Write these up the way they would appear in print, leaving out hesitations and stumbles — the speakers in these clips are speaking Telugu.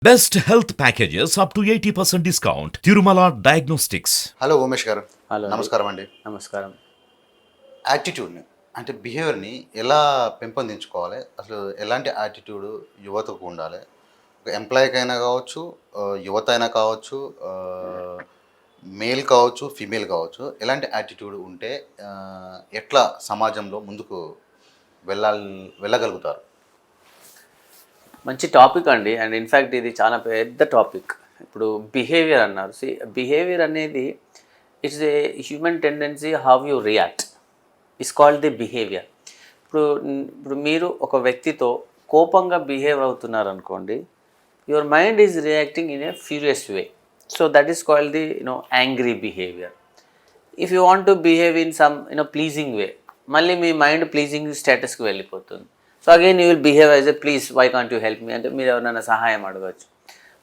Best health packages up to 80% discount. Tirumala Diagnostics. Hello Umesh గారు. హలో అండి. నమస్కారం అండి. నమస్కారం. యాటిట్యూడ్ని అంటే బిహేవియర్ని ఎలా పెంపొందించుకోవాలి, అసలు ఎలాంటి యాటిట్యూడ్ యువతకు ఉండాలి? ఒక ఎంప్లాయీకి అయినా కావచ్చు, యువత అయినా కావచ్చు, మేల్ కావచ్చు, ఫీమేల్ కావచ్చు, ఎలాంటి యాటిట్యూడ్ ఉంటే ఎట్లా సమాజంలో ముందుకు వెళ్ళాలి వెళ్ళగలుగుతారు? మంచి టాపిక్ అండి. అండ్ ఇన్ఫ్యాక్ట్ ఇది చాలా పెద్ద టాపిక్. ఇప్పుడు బిహేవియర్ అన్నారు. బిహేవియర్ అనేది it's a human tendency, how you react is called the behaviour. ఇప్పుడు మీరు ఒక వ్యక్తితో కోపంగా బిహేవ్ అవుతున్నారు అనుకోండి, your mind is reacting in a furious way. So that is called the angry behaviour. If you want to behave in some pleasing way, మళ్ళీ మీ మైండ్ ప్లీజింగ్ స్టేటస్కి వెళ్ళిపోతుంది. So again you will behave as a please why can't you help me అంటే మీరు ఎవరైనా సహాయం అడగచ్చు.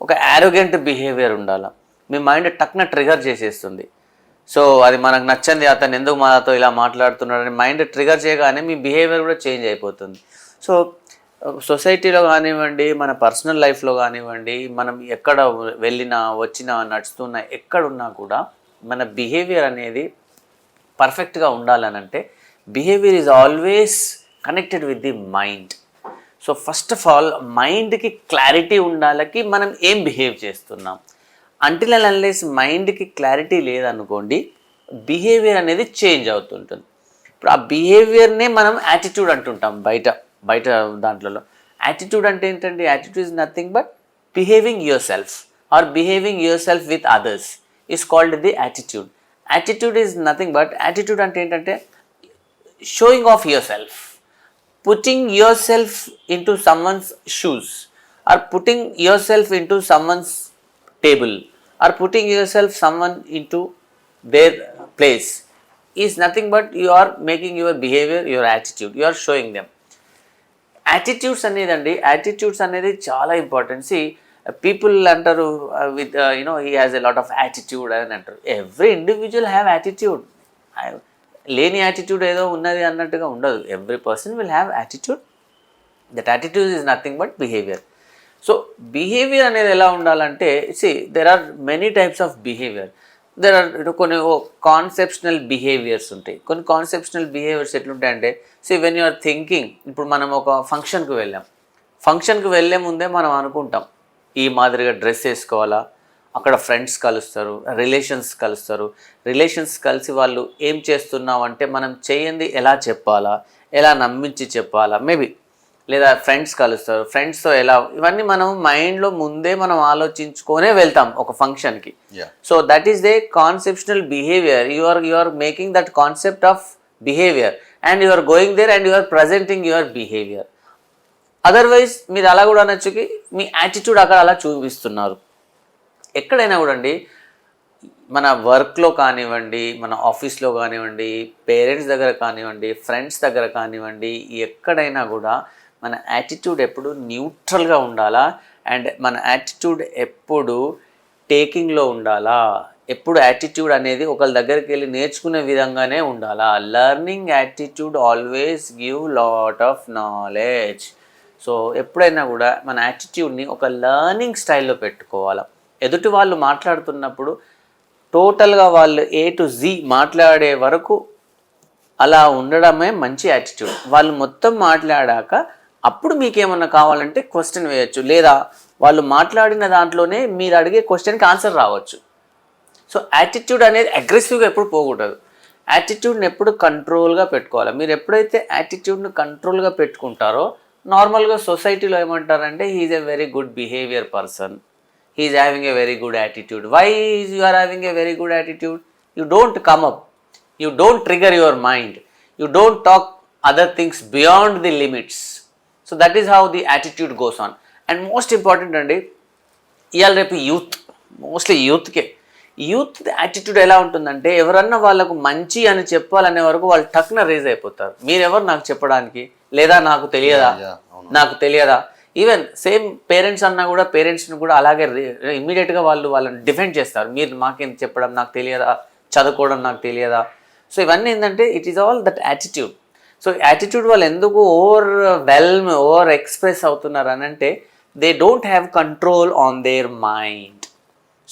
ఒక యారోగెంట్ బిహేవియర్ ఉండాలి. మీ మైండ్ టక్న ట్రిగర్ చేసేస్తుంది. సో అది మనకు నచ్చంది, అతను ఎందుకు మనతో ఇలా మాట్లాడుతున్నాడని మైండ్ ట్రిగర్ చేయగానే మీ బిహేవియర్ కూడా చేంజ్ అయిపోతుంది. సో సొసైటీలో కానివ్వండి, మన పర్సనల్ లైఫ్లో కానివ్వండి, మనం ఎక్కడ వెళ్ళినా వచ్చినా నడుస్తున్నా ఎక్కడున్నా కూడా మన బిహేవియర్ అనేది పర్ఫెక్ట్గా ఉండాలనంటే behaviour is always connected with the mind. So first of all మైండ్కి క్లారిటీ ఉండాలకి మనం ఏం బిహేవ్ చేస్తున్నాం. అంటిల్ అండ్ అన్లెస్ మైండ్కి క్లారిటీ లేదనుకోండి, బిహేవియర్ అనేది చేంజ్ అవుతుంటుంది. ఇప్పుడు ఆ బిహేవియర్నే మనం యాటిట్యూడ్ అంటుంటాం బయట దాంట్లో. యాటిట్యూడ్ అంటే ఏంటండి? Attitude is nothing but behaving yourself or behaving yourself with others is called the attitude. Attitude is nothing but, attitude అంటే ఏంటంటే showing of yourself, putting yourself into someone's shoes, or putting yourself into someone's table, or putting yourself someone into their place is nothing but you are making your behavior, your attitude, you are showing them. Attitudes అనేది చాలా ఇంపార్టెంట్. పీపుల్ అంటారు with he has a lot of attitude అని అంటారు. Every individual have attitude. లేని యాటిట్యూడ్ ఏదో ఉన్నది అన్నట్టుగా ఉండదు. Every person will have attitude. That attitude is nothing but behaviour. So behaviour అనేది ఎలా ఉండాలంటే there are many types of behaviour. There are కొన్ని కాన్సెప్షనల్ బిహేవియర్స్ ఉంటాయి. కొన్ని కాన్సెప్షనల్ బిహేవియర్స్ ఎట్లుంటాయంటే వెన్ యూ ఆర్ థింకింగ్, ఇప్పుడు మనం ఒక ఫంక్షన్కి వెళ్ళే ముందే మనం అనుకుంటాం ఈ మాదిరిగా డ్రెస్ వేసుకోవాలా, అక్కడ ఫ్రెండ్స్ కలుస్తారు, రిలేషన్స్ కలిసి వాళ్ళు ఏం చేస్తున్నాం అంటే మనం చేయండి ఎలా చెప్పాలా, ఎలా నమ్మించి చెప్పాలా, మేబీ లేదా ఫ్రెండ్స్ కలుస్తారు, ఫ్రెండ్స్తో ఎలా, ఇవన్నీ మనం మైండ్లో ముందే మనం ఆలోచించుకొనే వెళ్తాం ఒక ఫంక్షన్కి. So that is the conceptional behaviour. You are making that concept of behaviour and you are going there and you are presenting your behaviour. Otherwise మీరు అలా కూడా అనొచ్చుకి మీ యాటిట్యూడ్ అక్కడ అలా చూపిస్తున్నారు. ఎక్కడైనా కూడా అండి, మన వర్క్లో కానివ్వండి, మన ఆఫీస్లో కానివ్వండి, పేరెంట్స్ దగ్గర కానివ్వండి, ఫ్రెండ్స్ దగ్గర కానివ్వండి, ఎక్కడైనా కూడా మన యాటిట్యూడ్ ఎప్పుడు న్యూట్రల్గా ఉండాలా. అండ్ మన యాటిట్యూడ్ ఎప్పుడు టేకింగ్లో ఉండాలా. ఎప్పుడు యాటిట్యూడ్ అనేది ఒకళ్ళ దగ్గరికి వెళ్ళి నేర్చుకునే విధంగానే ఉండాలా. Learning attitude always give lot of knowledge. So ఎప్పుడైనా కూడా మన యాటిట్యూడ్ని ఒక లెర్నింగ్ స్టైల్లో పెట్టుకోవాలా. ఎదుటి వాళ్ళు మాట్లాడుతున్నప్పుడు టోటల్గా వాళ్ళు A to Z మాట్లాడే వరకు అలా ఉండడమే మంచి యాటిట్యూడ్. వాళ్ళు మొత్తం మాట్లాడాక అప్పుడు మీకేమన్నా కావాలంటే క్వశ్చన్ వేయచ్చు, లేదా వాళ్ళు మాట్లాడిన దాంట్లోనే మీరు అడిగే క్వశ్చన్కి ఆన్సర్ రావచ్చు. సో యాటిట్యూడ్ అనేది అగ్రెసివ్గా ఎప్పుడు పోకూడదు. యాటిట్యూడ్ని ఎప్పుడు కంట్రోల్గా పెట్టుకోవాలి. మీరు ఎప్పుడైతే యాటిట్యూడ్ని కంట్రోల్గా పెట్టుకుంటారో నార్మల్గా సొసైటీలో ఏమంటారంటే he is a very good behaviour person, he is having a very good attitude. Why is you are having a very good attitude? You don't come up, you don't trigger your mind, you don't talk other things beyond the limits. So that is how the attitude goes on. And most important andi, ఇయాల రేపు మోస్ట్లీ యూత్ యాటిట్యూడ్ ఎలా ఉంటుందంటే, ఎవరన్నా వాళ్ళకు మంచి అని చెప్పాలనే వరకు వాళ్ళు టక్న రేజ్ అయిపోతారు. మీరెవరు నాకు చెప్పడానికి, లేదా నాకు తెలియదా. ఈవెన్ సేమ్ పేరెంట్స్ అన్నా కూడా పేరెంట్స్ని కూడా అలాగే ఇమ్మీడియట్గా వాళ్ళని డిఫెండ్ చేస్తారు. మీరు మాకేం చెప్పడం, నాకు తెలియదా, చదువుకోవడం నాకు తెలియదా. సో ఇవన్నీ ఏంటంటే it is all that attitude. So attitude వాళ్ళు ఎందుకు ఓవర్ ఎక్స్ప్రెస్ అవుతున్నారు అని అంటే they don't have control on their mind.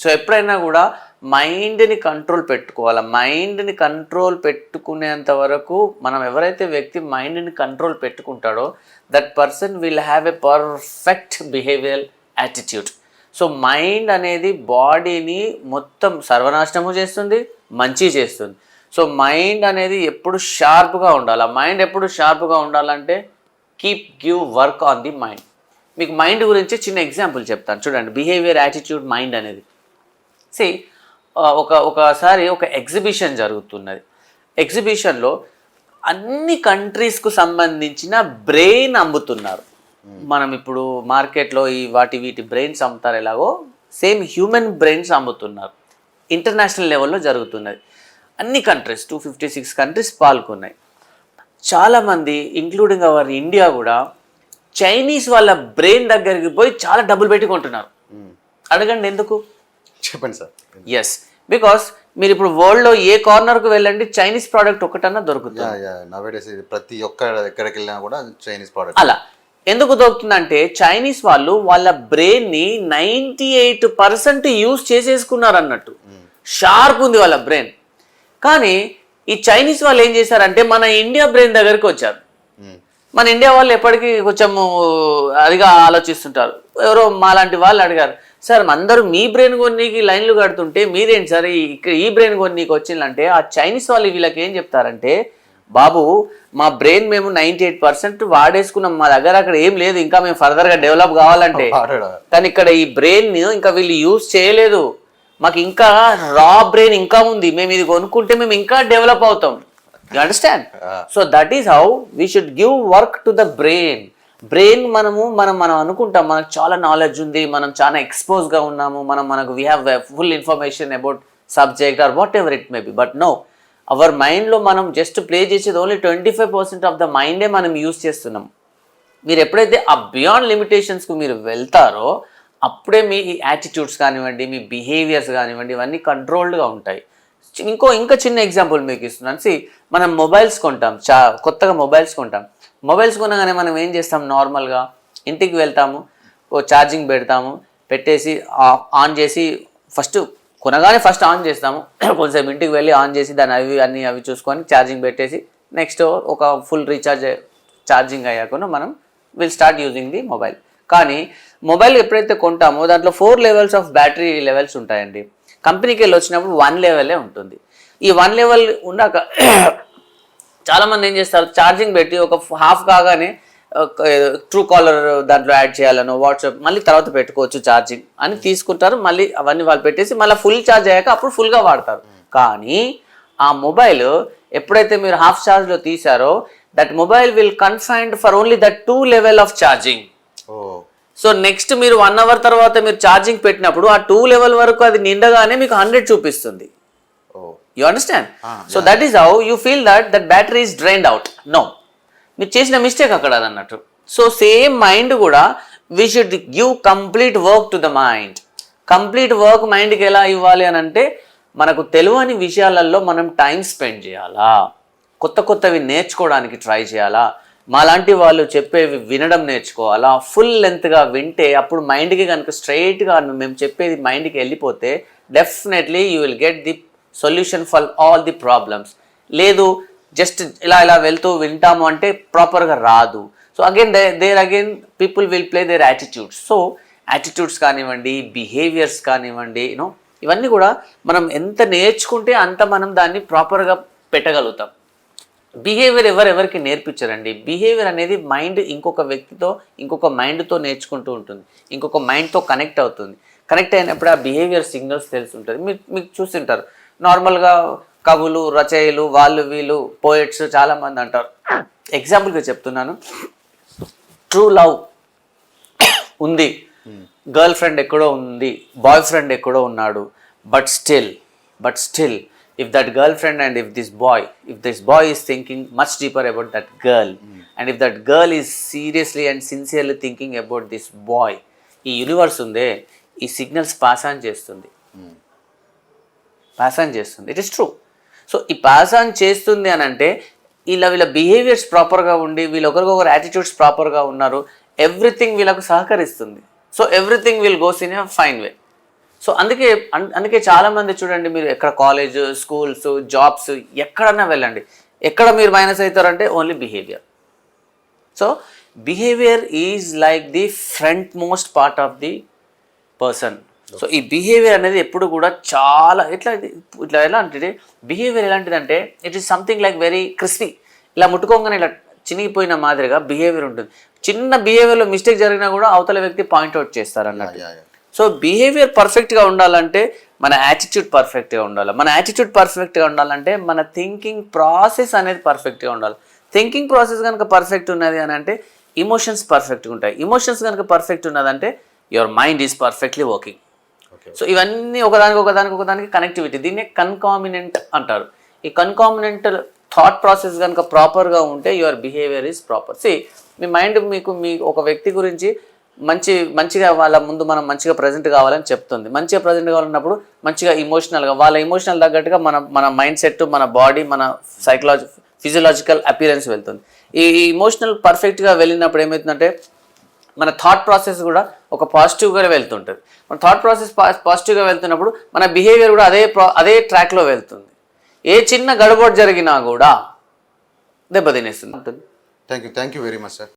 So ఎప్పుడైనా కూడా మైండ్ని కంట్రోల్ పెట్టుకోవాలి. మైండ్ని కంట్రోల్ పెట్టుకునేంత వరకు మనం ఎవరైతే వ్యక్తి మైండ్ని కంట్రోల్ పెట్టుకుంటాడో that person will have a perfect behavioural attitude. So mind అనేది బాడీని మొత్తం సర్వనాశనము చేస్తుంది, మంచి చేస్తుంది. సో మైండ్ అనేది ఎప్పుడు షార్ప్గా ఉండాలి. ఆ మైండ్ ఎప్పుడు షార్ప్గా ఉండాలంటే give work on the mind. మీకు మైండ్ గురించి చిన్న ఎగ్జాంపుల్ చెప్తాను చూడండి. బిహేవియర్, యాటిట్యూడ్, మైండ్ అనేది ఒకసారి ఒక ఎగ్జిబిషన్ జరుగుతున్నది. ఎగ్జిబిషన్లో అన్ని కంట్రీస్కు సంబంధించిన బ్రెయిన్ అమ్ముతున్నారు. మనం ఇప్పుడు మార్కెట్లో వీటి బ్రెయిన్స్ అమ్ముతారు ఎలాగో సేమ్ హ్యూమన్ బ్రెయిన్స్ అమ్ముతున్నారు. ఇంటర్నేషనల్ లెవెల్లో జరుగుతున్నది. అన్ని కంట్రీస్ 256 కంట్రీస్ పాల్గొన్నాయి. చాలామంది ఇంక్లూడింగ్ అవర్ ఇండియా కూడా చైనీస్ వాళ్ళ బ్రెయిన్ దగ్గరికి పోయి చాలా డబ్బులు పెట్టి కొంటున్నారు. అడగండి ఎందుకు? చెప్పండి సార్. ఎస్, బికాస్ మీరు ఇప్పుడు వరల్డ్లో ఏ కార్నర్కు వెళ్ళండి చైనీస్ ప్రోడక్ట్ ఒకటన్నా దొరుకుతుంది. ప్రతి ఒక్క ఎక్కడికి వెళ్ళినా కూడా చైనీస్ ప్రోడక్ట్. అలా ఎందుకు దొరుకుతుందంటే చైనీస్ వాళ్ళు వాళ్ళ బ్రెయిన్ని 98% యూజ్ చేసేసుకున్నారు అన్నట్టు. షార్ప్ ఉంది వాళ్ళ బ్రెయిన్. కానీ ఈ చైనీస్ వాళ్ళు ఏం చేశారంటే మన ఇండియా బ్రెయిన్ దగ్గరికి వచ్చారు. మన ఇండియా వాళ్ళు ఎప్పటికీ కొంచెము అదిగా ఆలోచిస్తుంటారు. ఎవరో మాలాంటి వాళ్ళు అడిగారు, సార్ అందరూ మీ బ్రెయిన్ కొన్నికి లైన్లు కడుతుంటే మీరేంటి సార్ ఈ బ్రెయిన్ కొన్నికి వచ్చిందంటే ఆ చైనీస్ వాళ్ళు వీళ్ళకి ఏం చెప్తారంటే, బాబు మా బ్రెయిన్ మేము 98% వాడేసుకున్నాం, మా దగ్గర అక్కడ ఏం లేదు, ఇంకా మేము ఫర్దర్గా డెవలప్ కావాలంటే. కానీ ఇక్కడ ఈ బ్రెయిన్ ఇంకా వీళ్ళు యూజ్ చేయలేదు, మాకు ఇంకా రా బ్రెయిన్ ఇంకా ఉంది, మేము ఇది కొనుక్కుంటే మేము ఇంకా డెవలప్ అవుతాం. You understand? So that is how we should give work to the brain. Brain మనం అనుకుంటాం మనకు చాలా నాలెడ్జ్ ఉంది, మనం చాలా ఎక్స్పోజ్గా ఉన్నాము, మనకు we have full information about subject or whatever it may be. But no, our మైండ్లో మనం జస్ట్ ప్లే చేసేది ఓన్లీ 25% ఆఫ్ ద మైండే మనం యూజ్ చేస్తున్నాం. మీరు ఎప్పుడైతే ఆ బియాండ్ లిమిటేషన్స్కు మీరు వెళ్తారో అప్పుడే మీ యాటిట్యూడ్స్ కానివ్వండి, మీ బిహేవియర్స్ కానివ్వండి, ఇవన్నీ కంట్రోల్డ్గా ఉంటాయి. ఇంకా చిన్న ఎగ్జాంపుల్ మీకు ఇస్తున్నాను. మనం మొబైల్స్ కొంటాం, కొత్తగా మొబైల్స్ కొంటాం. మొబైల్స్ కొనగానే మనం ఏం చేస్తాం, నార్మల్గా ఇంటికి వెళ్తాము, ఛార్జింగ్ పెడతాము, పెట్టేసి ఆన్ చేసి కొనగానే ఫస్ట్ ఆన్ చేస్తాము, కొంచెం ఇంటికి వెళ్ళి ఆన్ చేసి దాన్ని అవి చూసుకొని ఛార్జింగ్ పెట్టేసి నెక్స్ట్ ఒక ఫుల్ ఛార్జింగ్ అయ్యాక మనం will start using the mobile. కానీ మొబైల్ ఎప్పుడైతే కొంటామో దాంట్లో 4 లెవెల్స్ ఆఫ్ బ్యాటరీ లెవెల్స్ ఉంటాయండి. కంపెనీకి వెళ్ళి వచ్చినప్పుడు 1 లెవెలే ఉంటుంది. ఈ 1 లెవెల్ ఉన్నాక చాలామంది ఏం చేస్తారు, ఛార్జింగ్ పెట్టి ఒక హాఫ్ కాగానే ట్రూ కాలర్ దాంట్లో యాడ్ చేయాలను, వాట్సాప్ మళ్ళీ తర్వాత పెట్టుకోవచ్చు ఛార్జింగ్ అని తీసుకుంటారు. మళ్ళీ అవన్నీ వాళ్ళు పెట్టేసి మళ్ళీ ఫుల్ ఛార్జ్ అయ్యాక అప్పుడు ఫుల్గా వాడతారు. కానీ ఆ మొబైల్ ఎప్పుడైతే మీరు హాఫ్ ఛార్జ్లో తీసారో that mobile will confined for only that 2 level of charging. So next మీరు 1 అవర్ తర్వాత మీరు ఛార్జింగ్ పెట్టినప్పుడు ఆ 2 లెవెల్ వరకు అది నిండగానే మీకు 100 చూపిస్తుంది. You understand? So that is how you feel that battery is drained out. No, మీరు చేసిన మిస్టేక్ అక్కడ అన్నట్టు. సో సేమ్ మైండ్ కూడా we should give complete work to the mind. Complete work మైండ్కి ఎలా ఇవ్వాలి అని అంటే మనకు తెలియని విషయాలలో మనం టైం స్పెండ్ చేయాలా, కొత్తవి నేర్చుకోవడానికి ట్రై చేయాలా, మాలాంటి వాళ్ళు చెప్పేవి వినడం నేర్చుకోవాలా. ఫుల్ లెంత్గా వింటే అప్పుడు మైండ్కి కనుక స్ట్రైట్గా మేము చెప్పేది మైండ్కి వెళ్ళిపోతే definitely you will get the solution for all the problems. లేదు జస్ట్ ఇలా వెళ్తూ వింటాము అంటే ప్రాపర్గా రాదు. So again people will play their attitudes. So attitudes కానివ్వండి, బిహేవియర్స్ కానివ్వండి, ఇవన్నీ కూడా మనం ఎంత నేర్చుకుంటే అంత మనం దాన్ని ప్రాపర్గా పెట్టగలుగుతాం. బిహేవియర్ ఎవరికి నేర్పించారండి. బిహేవియర్ అనేది మైండ్ ఇంకొక వ్యక్తితో ఇంకొక మైండ్తో నేర్చుకుంటూ ఉంటుంది, ఇంకొక మైండ్తో కనెక్ట్ అవుతుంది. కనెక్ట్ అయినప్పుడు ఆ బిహేవియర్ సిగ్నల్స్ తెలిసి ఉంటుంది. మీకు చూస్తుంటారు నార్మల్గా కవులు, రచయిలు, వీళ్ళు పోయట్స్ చాలామంది అంటారు. ఎగ్జాంపుల్గా చెప్తున్నాను, ట్రూ లవ్ ఉంది, గర్ల్ ఫ్రెండ్ ఎక్కడో ఉంది, బాయ్ ఫ్రెండ్ ఎక్కడో ఉన్నాడు, but still if that girlfriend and if this boy is thinking much deeper about that girl, and if that girl is seriously and sincerely thinking about this boy, ఈ యూనివర్స్ ఉందే ఈ సిగ్నల్స్ పాస్ ఆన్ చేస్తుంది. It is true. సో ఈ పాస్ ఆన్ చేస్తుంది అని అంటే వీళ్ళ బిహేవియర్స్ ప్రాపర్గా ఉండి వీళ్ళొకరికొకరు యాటిట్యూడ్స్ ప్రాపర్గా ఉన్నారు, ఎవ్రీథింగ్ వీళ్ళకు సహకరిస్తుంది. So everything will goes in a fine way. So అందుకే చాలామంది చూడండి, మీరు ఎక్కడ కాలేజ్, స్కూల్స్, జాబ్స్ ఎక్కడన్నా వెళ్ళండి, ఎక్కడ మీరు మైనస్ అవుతారంటే only behaviour. So behaviour is like the front most part of the person. So ఈ బిహేవియర్ అనేది ఎప్పుడు కూడా చాలా ఇట్లా ఎలా అంటే బిహేవియర్ ఎలాంటిదంటే it is something like very crispy. ఇలా ముట్టుకోగానే ఇలా చినిగిపోయిన మాదిరిగా బిహేవియర్ ఉంటుంది. చిన్న బిహేవియర్లో మిస్టేక్ జరిగినా కూడా అవతల వ్యక్తి పాయింట్అవుట్ చేస్తారు అన్నట్టు. సో బిహేవియర్ పర్ఫెక్ట్గా ఉండాలంటే మన యాటిట్యూడ్ పర్ఫెక్ట్గా ఉండాలి. మన యాటిట్యూడ్ పర్ఫెక్ట్గా ఉండాలంటే మన థింకింగ్ ప్రాసెస్ అనేది పర్ఫెక్ట్గా ఉండాలి. థింకింగ్ ప్రాసెస్ కనుక పర్ఫెక్ట్ ఉన్నది అని అంటే ఇమోషన్స్ పర్ఫెక్ట్గా ఉంటాయి. ఇమోషన్స్ కనుక పర్ఫెక్ట్ ఉన్నదంటే your mind is perfectly working. So ఇవన్నీ ఒకదానికి కనెక్టివిటీ, దీన్నే కన్కామినెంట్ అంటారు. ఈ కన్కామినెంట్ థాట్ ప్రాసెస్ కనుక ప్రాపర్గా ఉంటే యువర్ బిహేవియర్ ఈజ్ ప్రాపర్. మీ మైండ్ మీ ఒక వ్యక్తి గురించి మంచిగా వాళ్ళ ముందు మనం మంచిగా ప్రజెంట్ కావాలని చెప్తుంది. మంచిగా ప్రజెంట్ కావాలన్నప్పుడు మంచిగా ఇమోషనల్గా వాళ్ళ ఇమోషనల్ తగ్గట్టుగా మన మైండ్ సెట్, మన బాడీ, మన ఫిజియలాజికల్ అపియరెన్స్ వెళ్తుంది. ఈ ఇమోషనల్ పర్ఫెక్ట్గా వెళ్ళినప్పుడు ఏమవుతుందంటే మన థాట్ ప్రాసెస్ కూడా ఒక పాజిటివ్గా వెళ్తుంటుంది. మన థాట్ ప్రాసెస్ పాజిటివ్గా వెళ్తున్నప్పుడు మన బిహేవియర్ కూడా అదే ట్రాక్లో వెళ్తుంది. ఏ చిన్న గడబడి జరిగినా కూడా దెబ్బతినేస్తుంది. Thank you very much sir.